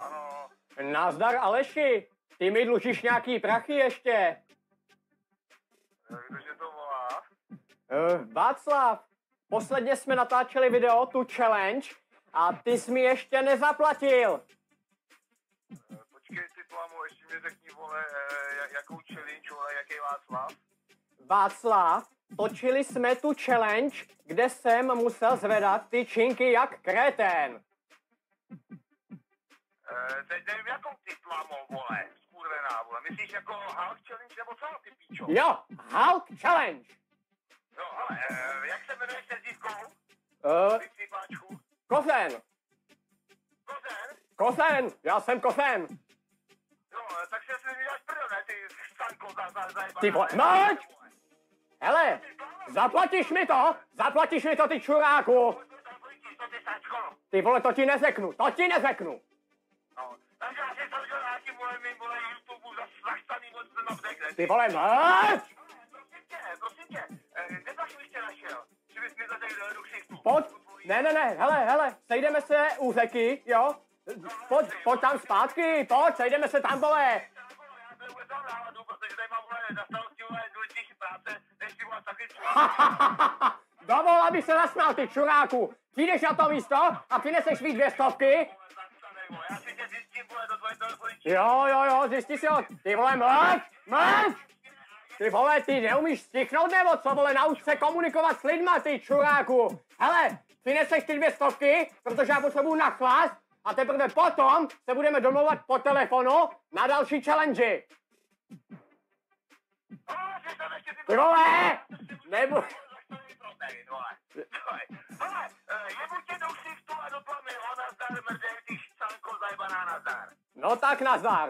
Ano. Nazdar Aleši, ty mi dlužíš nějaký prachy ještě. Kdože to volá? Václav, posledně jsme natáčeli video, tu challenge, a ty jsi mi ještě nezaplatil. Počkej si, Plamu, ještě mi řekni, vole, jakou challenge, vole, jaký Václav? Václav, točili jsme tu challenge, kde jsem musel zvedat ty činky jak kretén. Teď nevím, jakou ty, Plamo, vole, skurvená, vole. Myslíš jako Hulk challenge nebo co, ty píčo? Jo, Hulk challenge. No, ale, jak se jmenuješ se dívkou? Ty cípáčku. Kozen. Kozen? Kozen, já jsem Kozen. No, tak se si děláš prdel, ne, ty stanko zajebaná. Ty vole, mlč! Hele, zaplatíš mi to, ty čuráku. Ty vole, to ti neřeknu. No, takže já si to dělal nějakým mým, vole, YouTube zastaný moc na vdek, ne? Ty vole, mlč! Prosím tě, kde to jsi ještě našel? Že bys mi zatekl do ksichtu. Pojď, ne, hele, sejdeme se u řeky, jo? Pojď tam zpátky, pojď, sejdeme se tam, vole. Já to vůbec tam náladu, protože tady mám, vole, na starosti, vole, důležitější práce, než ty, vole, taky Dovol, abych se nasmál, ty čuráku. Přijdeš na to místo a přineseš svý 200. Já si tě zjistím, vole, do tvoje telefony. Jo, zjistí si ho. Ty vole, mlč! Ty vole, ty neumíš stichnout nebo co, vole, nauč se komunikovat s lidma, ty čuráku. Hele, přineseš ty 200, protože já potřebuju nachlast a teprve potom se budeme domlouvat po telefonu na další challenge. Ty vole, nebo... Hele, jebu tě do ksichtu a do Plamy, nazdar, mrdej, ty šcanko zajebaná, nazdar. No tak nazdar.